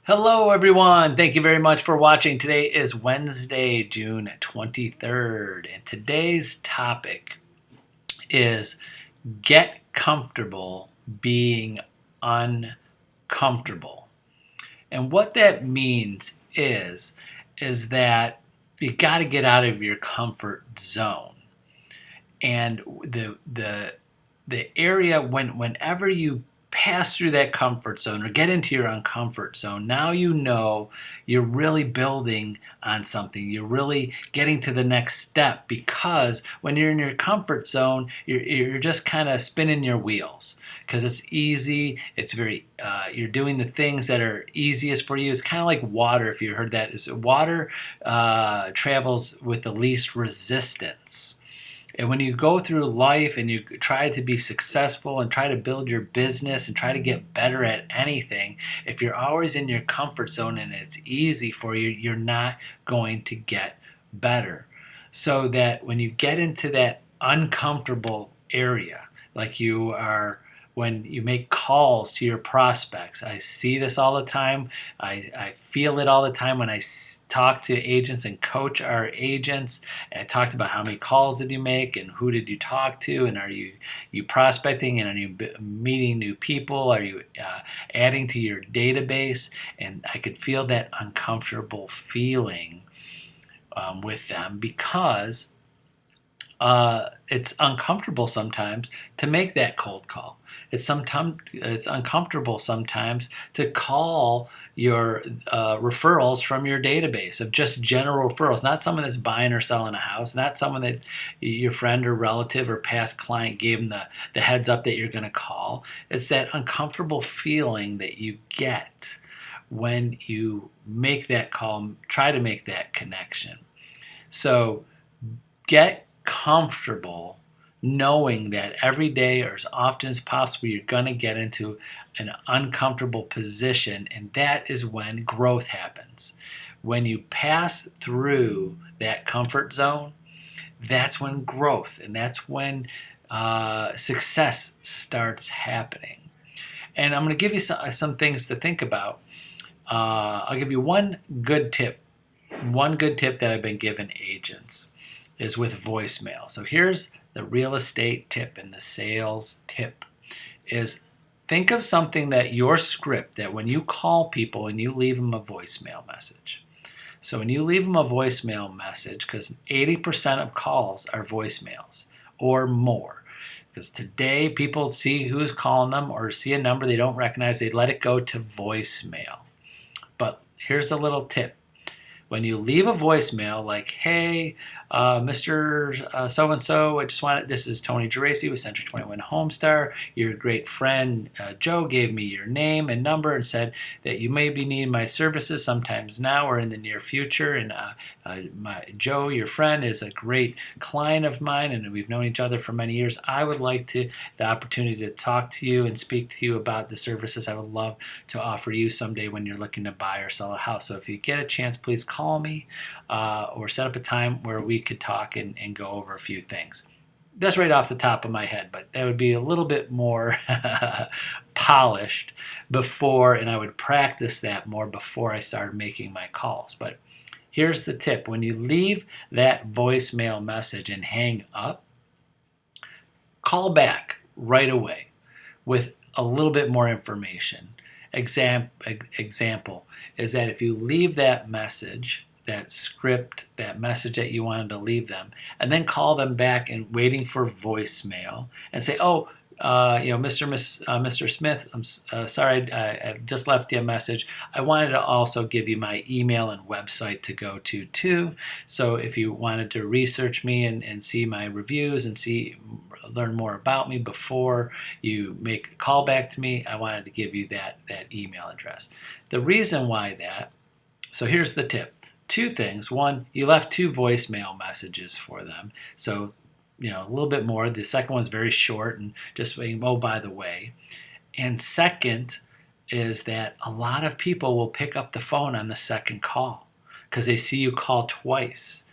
Hello, everyone. Thank you very much for watching. Today is Wednesday, June 23rd, and today's topic is get comfortable being uncomfortable. And what that means is that you got to get out of your comfort zone. And the area whenever you pass through that comfort zone or get into your uncomfort zone, now you know you're really building on something. You're really getting to the next step, because when you're in your comfort zone, you're just kind of spinning your wheels because it's easy. It's very you're doing the things that are easiest for you. It's kind of like water. If you heard that, is water travels with the least resistance. And when you go through life and you try to be successful and try to build your business and try to get better at anything, if you're always in your comfort zone and it's easy for you, you're not going to get better. So that when you get into that uncomfortable area, like you are when you make calls to your prospects. I see this all the time. I feel it all the time when I talk to agents and coach our agents. And I talked about how many calls did you make and who did you talk to, and are you prospecting, and are you meeting new people? Are you adding to your database? And I could feel that uncomfortable feeling with them, because it's uncomfortable sometimes to make that cold call. It's uncomfortable sometimes to call your referrals from your database of just general referrals, not someone that's buying or selling a house, not someone that your friend or relative or past client gave them the heads up that you're going to call. It's that uncomfortable feeling that you get when you make that call, try to make that connection. So get comfortable knowing that every day, or as often as possible, you're going to get into an uncomfortable position, and that is when growth happens. When you pass through that comfort zone, that's when growth, and that's when success starts happening. And I'm going to give you some things to think about. I'll give you one good tip. One good tip that I've been giving agents is with voicemail. So here's the real estate tip and the sales tip is think of something that your script, that when you call people and you leave them a voicemail message. So when you leave them a voicemail message, because 80% of calls are voicemails or more, because today people see who's calling them or see a number they don't recognize, they let it go to voicemail. But here's a little tip. When you leave a voicemail like, hey, Mr. So-and-so, this is Tony Geraci with Century 21 Homestar. Your great friend Joe gave me your name and number and said that you may be needing my services sometimes now or in the near future. And Joe, your friend, is a great client of mine, and we've known each other for many years. I would like the opportunity to talk to you and speak to you about the services I would love to offer you someday when you're looking to buy or sell a house. So if you get a chance, please call me or set up a time where we could talk and go over a few things. That's right off the top of my head, but that would be a little bit more polished before, and I would practice that more before I started making my calls. But here's the tip. When you leave that voicemail message and hang up, call back right away with a little bit more information. Example is that if you leave that message, that script, that message that you wanted to leave them, and then call them back and waiting for voicemail and say, Mr. Smith, I'm sorry, I just left you a message. I wanted to also give you my email and website to go to too. So if you wanted to research me and see my reviews and learn more about me before you make a call back to me, I wanted to give you that email address. The reason why that, so here's the tip. Two things. One, you left 2 voicemail messages for them. So, a little bit more. The second one's very short and just saying, oh, by the way. And second is that a lot of people will pick up the phone on the second call because they see you call twice.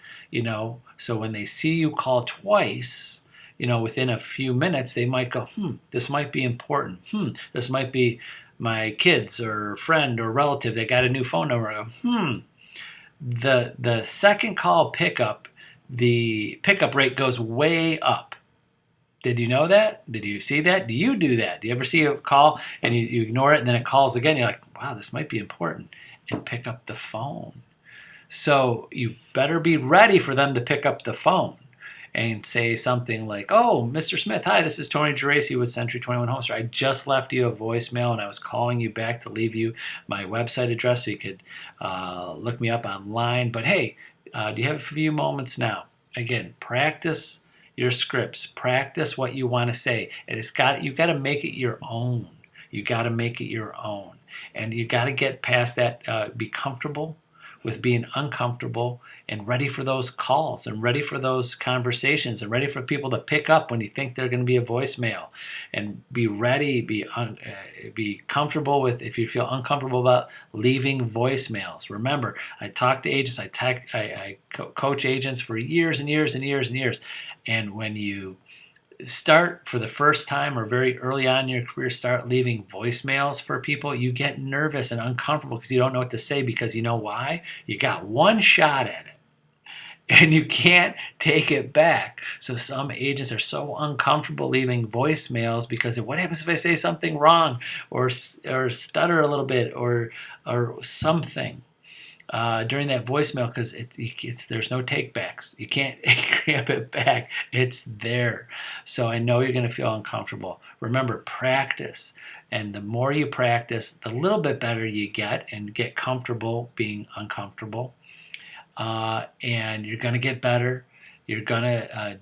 So when they see you call twice, within a few minutes, they might go, this might be important. This might be my kids or friend or relative that got a new phone number. I go, the second call pickup, the pickup rate goes way up. Did you know that? Did you see that? Do you do that? Do you ever see a call and you ignore it and then it calls again? You're like, wow, this might be important, and pick up the phone. So you better be ready for them to pick up the phone and say something like, "Oh, Mr. Smith, hi, this is Tony Geraci with Century 21 Homestar. I just left you a voicemail and I was calling you back to leave you my website address so you could look me up online. But hey, do you have a few moments now?" Again, practice your scripts. Practice what you want to say. And you've got to make it your own. You got to make it your own. And you got to get past that, be comfortable with being uncomfortable and ready for those calls and ready for those conversations and ready for people to pick up when you think they're going to be a voicemail, and be ready, be comfortable with, if you feel uncomfortable about leaving voicemails. Remember, I talk to agents, I coach agents for years and years and years and years. And when you start for the first time or very early on in your career, start leaving voicemails for people, you get nervous and uncomfortable because you don't know what to say, because you know why? You got one shot at it and you can't take it back. So some agents are so uncomfortable leaving voicemails because what happens if I say something wrong or stutter a little bit or something during that voicemail, because there's no takebacks. You can't grab it back. It's there. So I know you're going to feel uncomfortable. Remember, practice. And the more you practice, the little bit better you get and get comfortable being uncomfortable. And you're going to get better. You're going to,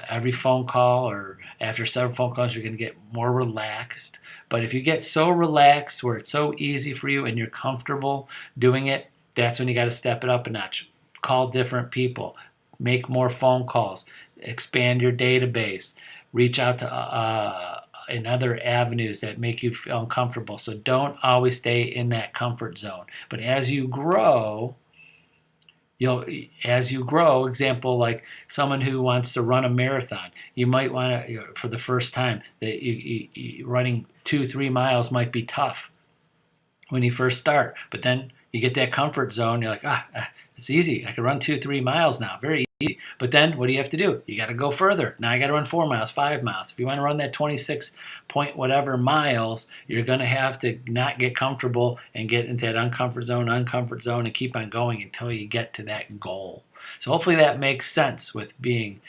every phone call or after several phone calls, you're going to get more relaxed. But if you get so relaxed where it's so easy for you and you're comfortable doing it, that's when you got to step it up a notch. Call different people. Make more phone calls. Expand your database. Reach out to in other avenues that make you feel uncomfortable. So don't always stay in that comfort zone. But as you grow, example, like someone who wants to run a marathon, you might want to, for the first time, that running 2-3 miles might be tough when you first start, but then you get that comfort zone. You're like, it's easy. I can run 2-3 miles now. Very easy. But then what do you have to do? You got to go further. Now I got to run 4 miles, 5 miles. If you want to run that 26 point whatever miles, you're going to have to not get comfortable and get into that uncomfort zone, and keep on going until you get to that goal. So hopefully that makes sense with being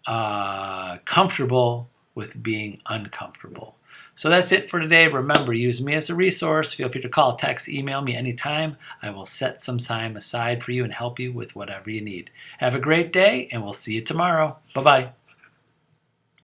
comfortable with being uncomfortable. So that's it for today. Remember, use me as a resource. Feel free to call, text, email me anytime. I will set some time aside for you and help you with whatever you need. Have a great day, and we'll see you tomorrow. Bye-bye.